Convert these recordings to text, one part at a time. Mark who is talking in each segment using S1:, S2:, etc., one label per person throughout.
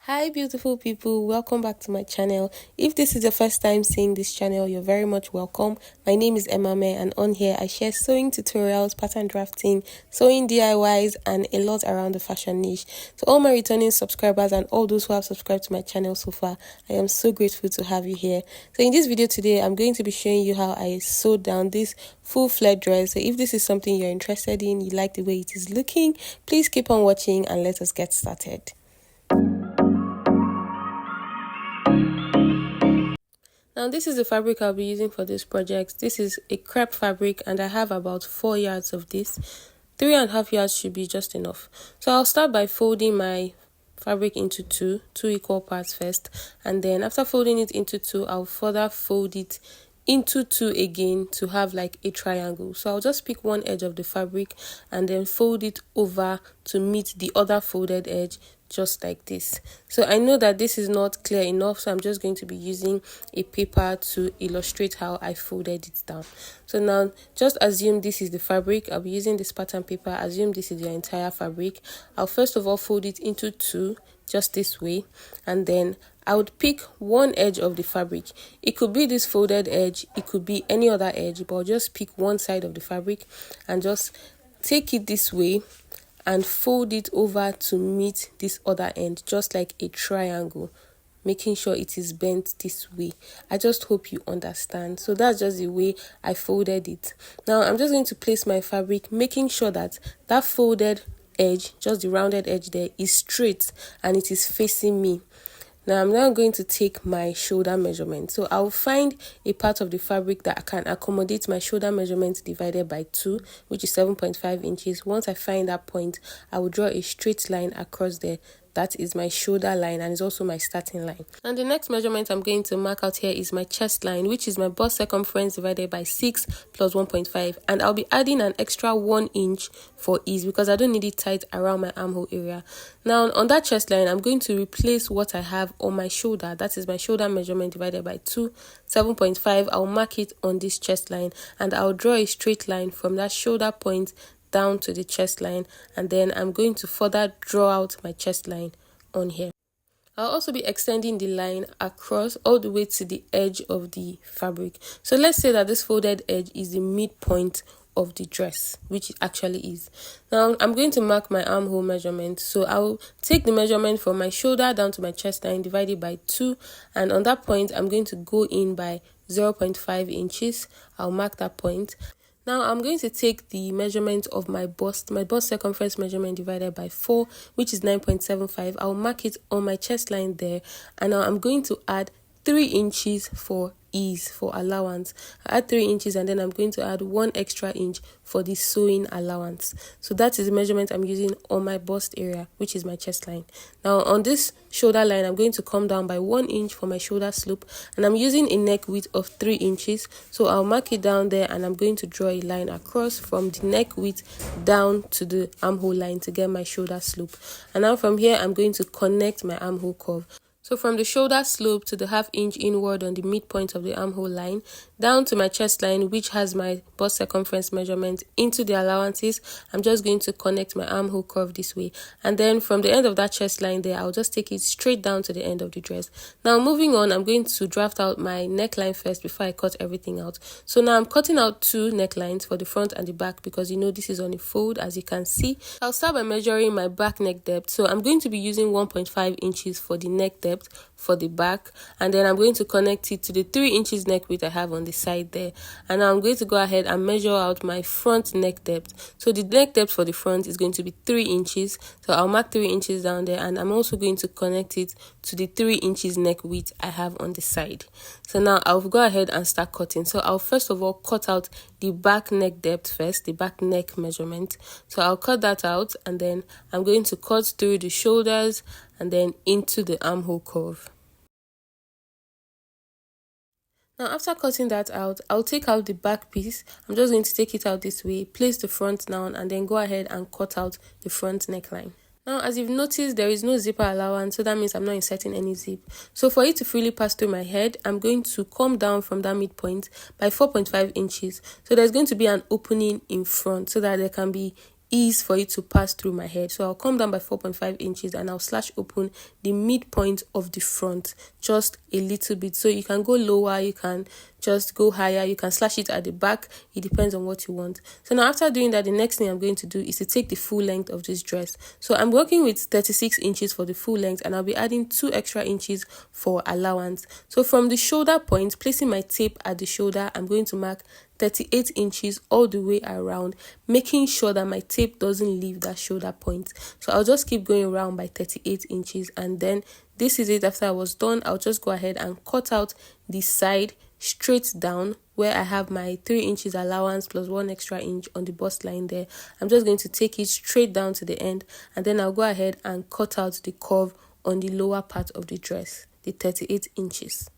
S1: Hi beautiful people, welcome back to my channel. If this is your first time seeing this channel, you're very much welcome. My name is Emma May, and on here I share sewing tutorials, pattern drafting, sewing DIYs and a lot around the fashion niche. To all my returning subscribers and all those who have subscribed to my channel so far, I am so grateful to have you here. So in this video today, I'm going to be showing you how I sewed down this full flared dress. So if this is something you're interested in, you like the way it is looking, please keep on watching and let us get started. Now this is the fabric I'll be using for this project. This is a crepe fabric and I have about 4 yards of this. 3.5 yards should be just enough. So I'll start by folding my fabric into two equal parts first, and then after folding it into two, I'll further fold it into two again to have like a triangle. So I'll just pick one edge of the fabric and then fold it over to meet the other folded edge, just like this. So I know that this is not clear enough, so I'm just going to be using a paper to illustrate how I folded it down. So now just assume this is the fabric. I'll be using this pattern paper. Assume this is your entire fabric. I'll first of all fold it into two, just this way, and then I would pick one edge of the fabric. It could be this folded edge, it could be any other edge, but I'll just pick one side of the fabric and just take it this way and fold it over to meet this other end, just like a triangle, making sure it is bent this way. I just hope you understand. So that's just the way I folded it. Now I'm just going to place my fabric, making sure that that folded edge, just the rounded edge there, is straight and it is facing me. Now I'm now going to take my shoulder measurement. So I'll find a part of the fabric that can accommodate my shoulder measurement divided by 2, which is 7.5 inches. Once I find that point, I will draw a straight line across there. That is my shoulder line and is also my starting line. And the next measurement I'm going to mark out here is my chest line, which is my bust circumference divided by 6 plus 1.5. And I'll be adding an extra 1 inch for ease because I don't need it tight around my armhole area. Now on that chest line, I'm going to replace what I have on my shoulder. That is my shoulder measurement divided by 2, 7.5. I'll mark it on this chest line and I'll draw a straight line from that shoulder point down to the chest line, and then I'm going to further draw out my chest line on here. I'll also be extending the line across all the way to the edge of the fabric. So let's say that this folded edge is the midpoint of the dress, which it actually is. Now I'm going to mark my armhole measurement. So I'll take the measurement from my shoulder down to my chest line, divide it by 2, and on that point I'm going to go in by 0.5 inches. I'll mark that point. Now I'm going to take the measurement of my bust circumference measurement divided by 4, which is 9.75. I'll mark it on my chest line there, and now I'm going to add 3 inches for ease, for allowance. I add 3 inches and then I'm going to add 1 extra inch for the sewing allowance. So that is the measurement I'm using on my bust area, which is my chest line. Now on this shoulder line, I'm going to come down by 1 inch for my shoulder slope, and I'm using a neck width of 3 inches. So I'll mark it down there and I'm going to draw a line across from the neck width down to the armhole line to get my shoulder slope. And now from here, I'm going to connect my armhole curve. So from the shoulder slope to the ½ inch inward on the midpoint of the armhole line, down to my chest line, which has my bust circumference measurement, into the allowances, I'm just going to connect my armhole curve this way. And then from the end of that chest line there, I'll just take it straight down to the end of the dress. Now moving on, I'm going to draft out my neckline first before I cut everything out. So now I'm cutting out 2 necklines for the front and the back because you know this is on a fold, as you can see. I'll start by measuring my back neck depth. So I'm going to be using 1.5 inches for the neck depth for the back, and then I'm going to connect it to the 3 inches neck width I have on the side there. And now I'm going to go ahead and measure out my front neck depth. So the neck depth for the front is going to be 3 inches. So I'll mark 3 inches down there, and I'm also going to connect it to the 3 inches neck width I have on the side. So now I'll go ahead and start cutting. So I'll first of all cut out the back neck depth first, the back neck measurement. So I'll cut that out, and then I'm going to cut through the shoulders and then into the armhole curve. Now after cutting that out, I'll take out the back piece. I'm just going to take it out this way, place the front down, and then go ahead and cut out the front neckline. Now as you've noticed, there is no zipper allowance, so that means I'm not inserting any zip. So for it to freely pass through my head, I'm going to come down from that midpoint by 4.5 inches. So there's going to be an opening in front so that there can be ease for it to pass through my head. So I'll come down by 4.5 inches and I'll slash open the midpoint of the front just a little bit. So you can go lower, you can just go higher, you can slash it at the back. It depends on what you want. So now after doing that, the next thing I'm going to do is to take the full length of this dress. So I'm working with 36 inches for the full length, and I'll be adding 2 extra inches for allowance. So from the shoulder point, placing my tape at the shoulder, I'm going to mark 38 inches all the way around, making sure that my tape doesn't leave that shoulder point. So I'll just keep going around by 38 inches, and then this is it. After I was done, I'll just go ahead and cut out the side straight down where I have my 3 inches allowance plus 1 extra inch on the bust line there. I'm just going to take it straight down to the end, and then I'll go ahead and cut out the curve on the lower part of the dress, the 38 inches.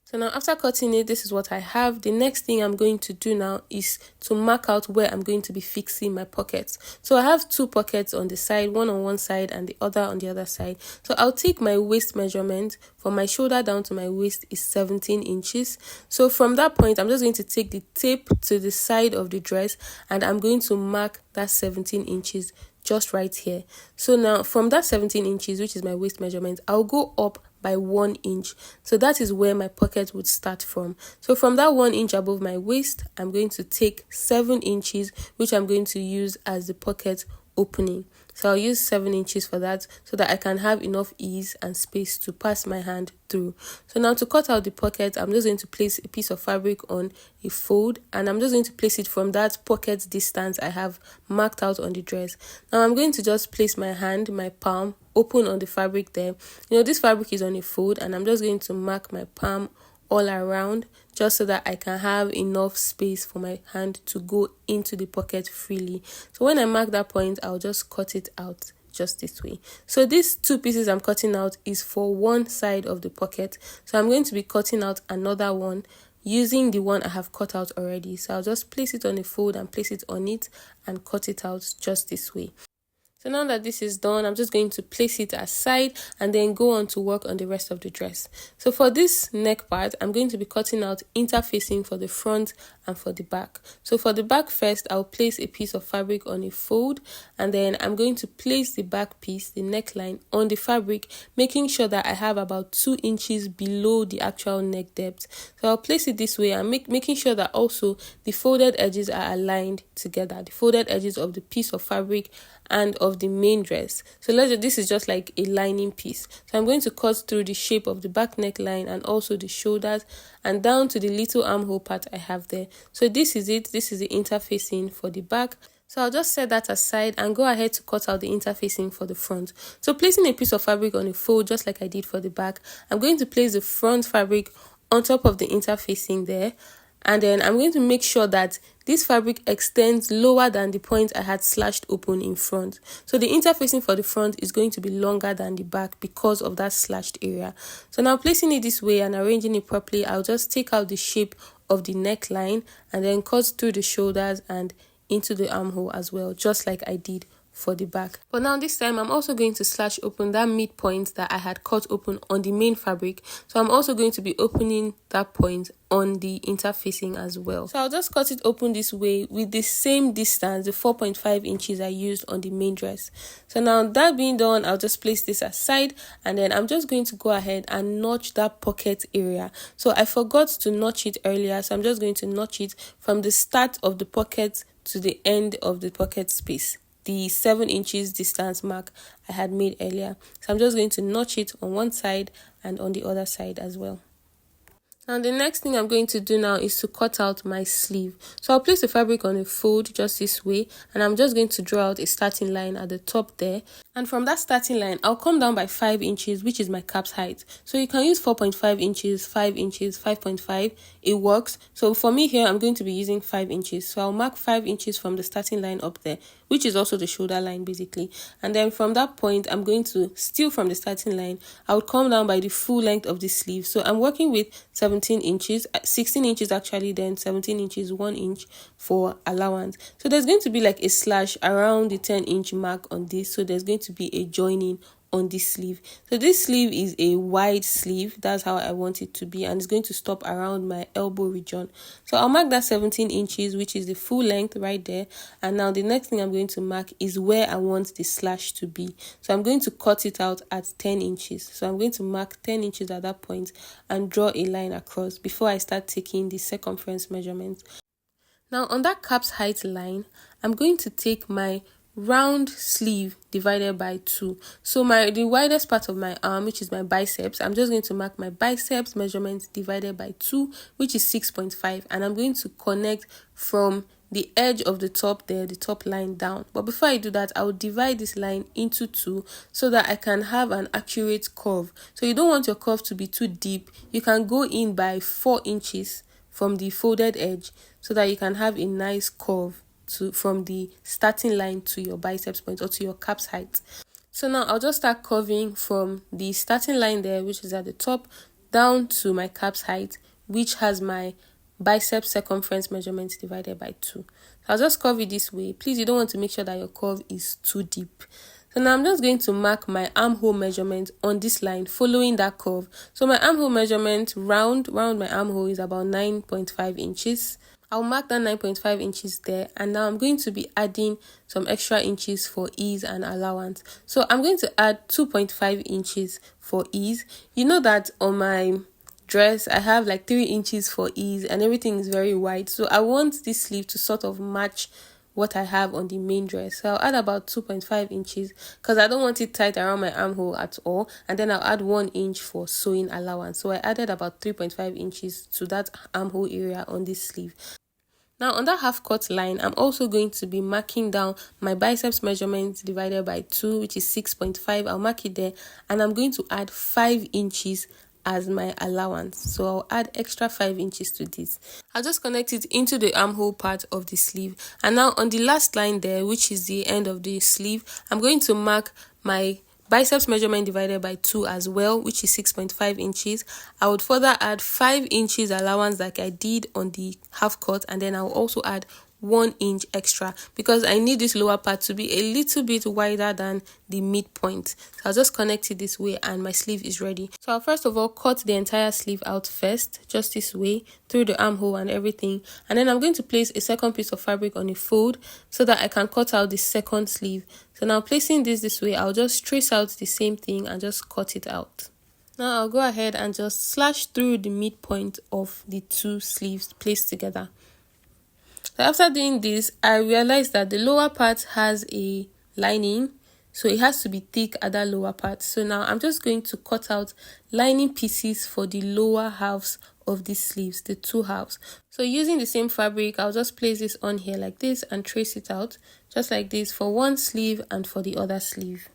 S1: So now after cutting it, this is what I have. The next thing I'm going to do now is to mark out where I'm going to be fixing my pockets. So I have 2 pockets on the side, one on one side and the other on the other side. So I'll take my waist measurement. From my shoulder down to my waist is 17 inches. So from that point, I'm just going to take the tape to the side of the dress and I'm going to mark that 17 inches just right here. So now from that 17 inches, which is my waist measurement, I'll go up by 1 inch. So that is where my pocket would start from. So from that 1 inch above my waist, I'm going to take 7 inches, which I'm going to use as the pocket opening. So I'll use 7 inches for that so that I can have enough ease and space to pass my hand through. So now to cut out the pocket, I'm just going to place a piece of fabric on a fold and I'm just going to place it from that pocket distance I have marked out on the dress. Now I'm going to just place my hand, my palm, open on the fabric there. This fabric is on a fold and I'm just going to mark my palm all around just so that I can have enough space for my hand to go into the pocket freely. So when I mark that point, I'll just cut it out just this way. So these 2 pieces I'm cutting out is for one side of the pocket. So I'm going to be cutting out another one using the one I have cut out already. So I'll just place it on a fold and place it on it and cut it out just this way. So now that this is done, I'm just going to place it aside and then go on to work on the rest of the dress. So for this neck part, I'm going to be cutting out interfacing for the front and for the back. So for the back first, I'll place a piece of fabric on a fold and then I'm going to place the back piece, the neckline, on the fabric, making sure that I have about 2 inches below the actual neck depth. So I'll place it this way and making sure that also the folded edges are aligned together, the folded edges of the piece of fabric and of the main dress. So this is just like a lining piece. So I'm going to cut through the shape of the back neckline and also the shoulders and down to the little armhole part I have there. So this is it. This is the interfacing for the back. So I'll just set that aside and go ahead to cut out the interfacing for the front. So placing a piece of fabric on a fold just like I did for the back, I'm going to place the front fabric on top of the interfacing there. And then I'm going to make sure that this fabric extends lower than the point I had slashed open in front. So the interfacing for the front is going to be longer than the back because of that slashed area. So now placing it this way and arranging it properly, I'll just take out the shape of the neckline and then cut through the shoulders and into the armhole as well, just like I did for the back. But now this time I'm also going to slash open that midpoint that I had cut open on the main fabric. So I'm also going to be opening that point on the interfacing as well. So I'll just cut it open this way with the same distance, the 4.5 inches I used on the main dress. So now that being done, I'll just place this aside and then I'm just going to go ahead and notch that pocket area. So I forgot to notch it earlier, so I'm just going to notch it from the start of the pocket to the end of the pocket space, the 7 inches distance mark I had made earlier. So I'm just going to notch it on one side and on the other side as well. Now the next thing I'm going to do now is to cut out my sleeve. So I'll place the fabric on a fold just this way and I'm just going to draw out a starting line at the top there. And from that starting line, I'll come down by 5 inches, which is my cap's height. So you can use 4.5 inches, 5 inches, 5.5. It works. So for me here, I'm going to be using 5 inches. So I'll mark 5 inches from the starting line up there, which is also the shoulder line basically. And then from that point, I'm going to steal from the starting line. I would come down by the full length of the sleeve. So I'm working with 17 inches, 16 inches actually, then 17 inches, 1 inch for allowance. So there's going to be like a slash around the 10-inch mark on this. So there's going to be a joining on this sleeve. So this sleeve is a wide sleeve. That's how I want it to be, and it's going to stop around my elbow region. So I'll mark that 17 inches, which is the full length right there. And now the next thing I'm going to mark is where I want the slash to be. So I'm going to cut it out at 10 inches. So I'm going to mark 10 inches at that point and draw a line across before I start taking the circumference measurement. Now on that cap's height line, I'm going to take my round sleeve divided by 2. So the widest part of my arm, which is my biceps, I'm just going to mark my biceps measurement divided by 2, which is 6.5, and I'm going to connect from the edge of the top there, the top line down. But before I do that, I will divide this line into 2 so that I can have an accurate curve. So you don't want your curve to be too deep. You can go in by 4 inches from the folded edge so that you can have a nice curve from the starting line to your biceps point or to your cap's height. So now I'll just start curving from the starting line there, which is at the top, down to my cap's height, which has my bicep circumference measurement divided by 2. So I'll just curve it this way. Please, you don't want to make sure that your curve is too deep. So now I'm just going to mark my armhole measurement on this line following that curve. So my armhole measurement round my armhole is about 9.5 inches. I'll mark that 9.5 inches there, and now I'm going to be adding some extra inches for ease and allowance. So I'm going to add 2.5 inches for ease. You know that on my dress I have like 3 inches for ease and everything is very wide, so I want this sleeve to sort of match what I have on the main dress. So I'll add about 2.5 inches because I don't want it tight around my armhole at all, and then I'll add 1 inch for sewing allowance. So I added about 3.5 inches to that armhole area on this sleeve. Now on that half cut line, I'm also going to be marking down my biceps measurement divided by 2, which is 6.5. I'll mark it there, and I'm going to add 5 inches as my allowance. So I'll add extra 5 inches to this. I'll just connect it into the armhole part of the sleeve. And now on the last line there, which is the end of the sleeve, I'm going to mark my biceps measurement divided by 2 as well, which is 6.5 inches. I would further add 5 inches allowance like I did on the half cut, and then I'll also add 1 inch extra because I need this lower part to be a little bit wider than the midpoint. So I'll just connect it this way and my sleeve is ready. So I'll first of all cut the entire sleeve out first, just this way, through the armhole and everything. And then I'm going to place a second piece of fabric on a fold so that I can cut out the second sleeve. So now placing this way, I'll just trace out the same thing and just cut it out. Now I'll go ahead and just slash through the midpoint of the 2 sleeves placed together. So after doing this, I realized that the lower part has a lining, so it has to be thick at that lower part. So now I'm just going to cut out lining pieces for the lower halves of these sleeves, the 2 halves. So using the same fabric, I'll just place this on here like this and trace it out just like this for one sleeve and for the other sleeve.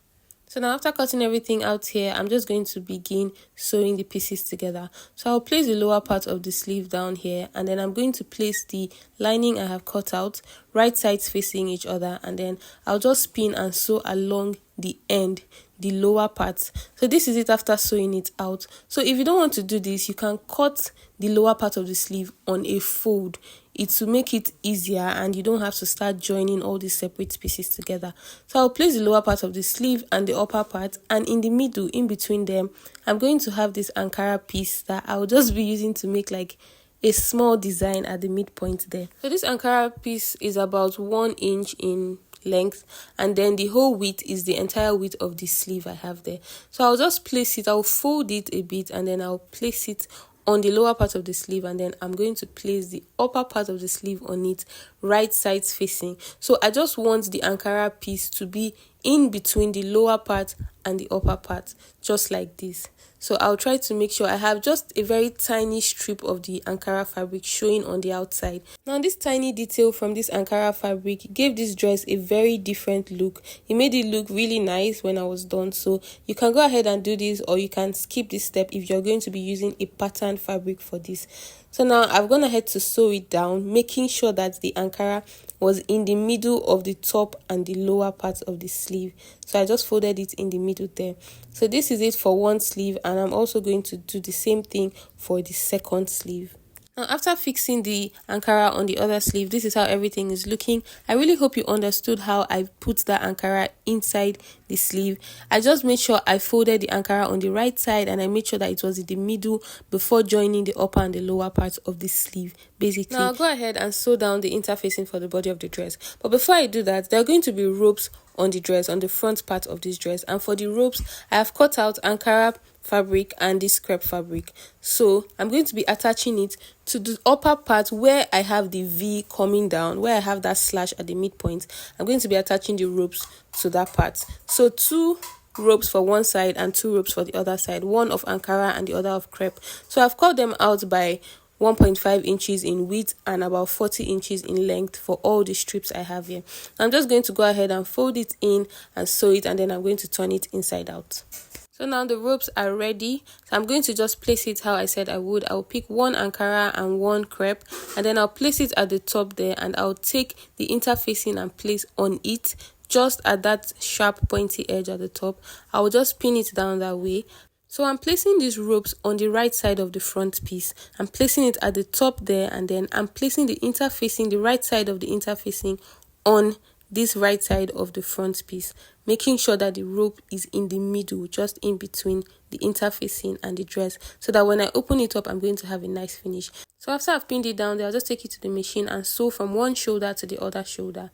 S1: So now after cutting everything out here, I'm just going to begin sewing the pieces together. So I'll place the lower part of the sleeve down here, and then I'm going to place the lining I have cut out right sides facing each other, and then I'll just spin and sew along the end, the lower part. So this is it after sewing it out. So if you don't want to do this, you can cut the lower part of the sleeve on a fold. It will make it easier and you don't have to start joining all these separate pieces together. So I'll place the lower part of the sleeve and the upper part, and in the middle, in between them, I'm going to have this Ankara piece that I'll just be using to make like a small design at the midpoint there. So this Ankara piece is about 1 inch in length, and then the whole width is the entire width of the sleeve I have there. So I'll just place it, I'll fold it a bit, and then I'll place it on the lower part of the sleeve, and then I'm going to place the upper part of the sleeve on it, right sides facing. So I just want the Ankara piece to be in between the lower part and the upper part, just like this. So I'll try to make sure I have just a very tiny strip of the Ankara fabric showing on the outside. Now this tiny detail from this Ankara fabric gave this dress a very different look. It made it look really nice when I was done. So you can go ahead and do this, or you can skip this step if you're going to be using a pattern fabric for this. So now I've gone ahead to sew it down, making sure that the Ankara was in the middle of the top and the lower part of the sleeve. So I just folded it in the middle there. So this is it for one sleeve, and I'm also going to do the same thing for the second sleeve. Now, after fixing the Ankara on the other sleeve, this is how everything is looking. I really hope you understood how I put that Ankara inside the sleeve. I just made sure I folded the Ankara on the right side and I made sure that it was in the middle before joining the upper and the lower parts of the sleeve, basically. Now, I'll go ahead and sew down the interfacing for the body of the dress. But before I do that, there are going to be ropes on the dress, on the front part of this dress, and for the ropes I have cut out Ankara fabric and this crepe fabric. So I'm going to be attaching it to the upper part where I have the V coming down, where I have that slash at the midpoint. I'm going to be attaching the ropes to that part. So 2 ropes for one side and 2 ropes for the other side, one of Ankara and the other of crepe. So I've cut them out by 1.5 inches in width and about 40 inches in length for all the strips I have here. I'm just going to go ahead and fold it in and sew it, and then I'm going to turn it inside out. So now the ropes are ready. So I'm going to just place it how I said I would. I'll pick 1 Ankara and 1 crepe, and then I'll place it at the top there, and I'll take the interfacing and place on it just at that sharp pointy edge at the top. I'll just pin it down that way. So I'm placing these ropes on the right side of the front piece. I'm placing it at the top there, and then I'm placing the interfacing, the right side of the interfacing on this right side of the front piece, making sure that the rope is in the middle, just in between the interfacing and the dress, so that when I open it up, I'm going to have a nice finish. So after I've pinned it down there, I'll just take it to the machine and sew from one shoulder to the other shoulder.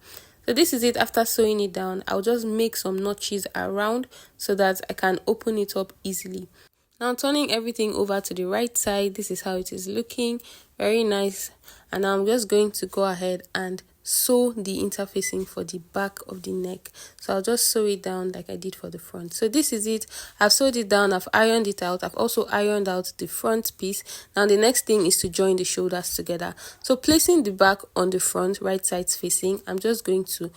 S1: So this is it. After sewing it down, I'll just make some notches around so that I can open it up easily. Now turning everything over to the right side, this is how it is looking. Very nice. And now I'm just going to go ahead and sew the interfacing for the back of the neck. So I'll just sew it down like I did for the front. So this is it. I've sewed it down, I've ironed it out, I've also ironed out the front piece. Now the next thing is to join the shoulders together. So placing the back on the front, right sides facing, I'm just going to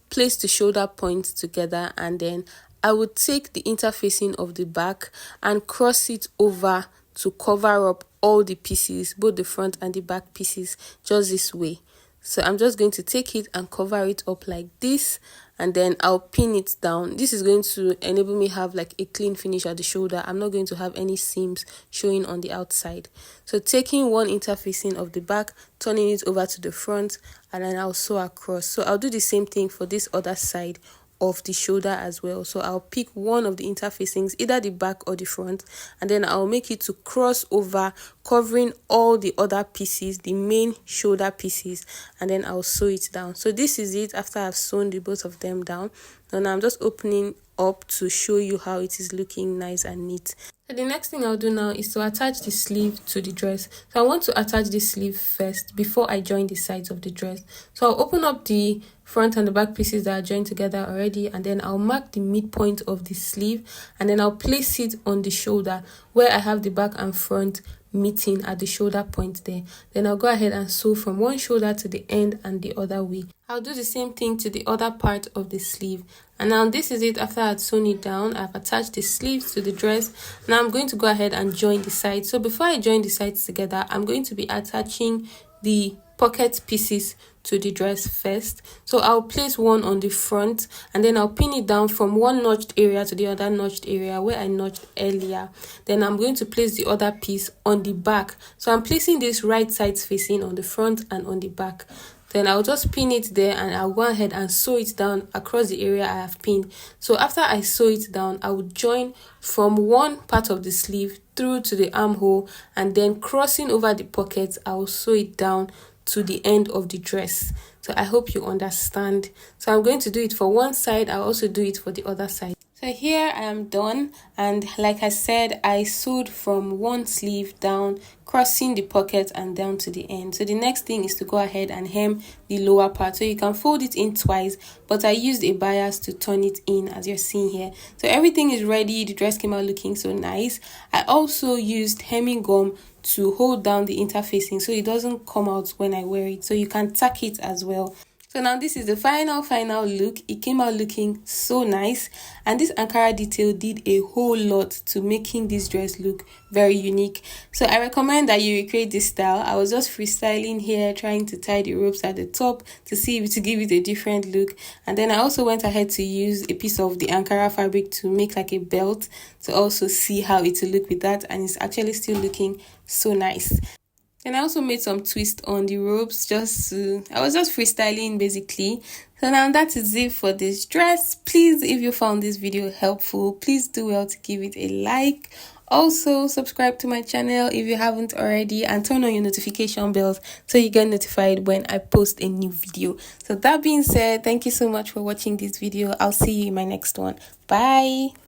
S1: place the shoulder points together, and then I would take the interfacing of the back and cross it over to cover up all the pieces, both the front and the back pieces, just this way. So I'm just going to take it and cover it up like this, and then I'll pin it down. This is going to enable me have like a clean finish at the shoulder. I'm not going to have any seams showing on the outside. So taking one interfacing of the back, turning it over to the front, and then I'll sew across. So I'll do the same thing for this other side of the shoulder as well. So I'll pick one of the interfacings, either the back or the front, and then I'll make it to cross over, covering all the other pieces, the main shoulder pieces, and then I'll sew it down. So this is it after I've sewn the both of them down. And I'm just opening up to show you how it is looking nice and neat. So the next thing I'll do now is to attach the sleeve to the dress. So I want to attach the sleeve first before I join the sides of the dress. So I'll open up the front and the back pieces that are joined together already, and then I'll mark the midpoint of the sleeve, and then I'll place it on the shoulder where I have the back and front meeting at the shoulder point there. Then I'll go ahead and sew from one shoulder to the end and the other way. I'll do the same thing to the other part of the sleeve. And now this is it. After I've sewn it down, I've attached the sleeves to the dress. Now I'm going to go ahead and join the sides. So before I join the sides together, I'm going to be attaching the pocket pieces to the dress first. So I'll place one on the front, and then I'll pin it down from one notched area to the other notched area where I notched earlier. Then I'm going to place the other piece on the back. So I'm placing this right sides facing on the front and on the back. Then I'll just pin it there, and I'll go ahead and sew it down across the area I have pinned. So after I sew it down, I will join from one part of the sleeve through to the armhole, and then crossing over the pockets, I will sew it down to the end of the dress. So I hope you understand. So I'm going to do it for one side. I'll also do it for the other side. So here I am done, and like I said, I sewed from one sleeve down, crossing the pocket and down to the end. So the next thing is to go ahead and hem the lower part. So you can fold it in twice, but I used a bias to turn it in, as you're seeing here. So everything is ready. The dress came out looking so nice. I also used hemming gum to hold down the interfacing so it doesn't come out when I wear it. So you can tack it as well. So now this is the final look. It came out looking so nice, and this Ankara detail did a whole lot to making this dress look very unique. So I recommend that you recreate this style. I was just freestyling here, trying to tie the ropes at the top to give it a different look. And then I also went ahead to use a piece of the Ankara fabric to make like a belt to also see how it will look with that, and it's actually still looking so nice. And I also made some twist on the ropes I was just freestyling basically. So now that is it for this dress. Please, if you found this video helpful, please do well to give it a like. Also, subscribe to my channel if you haven't already, and turn on your notification bells so you get notified when I post a new video. So that being said, thank you so much for watching this video. I'll see you in my next one. Bye.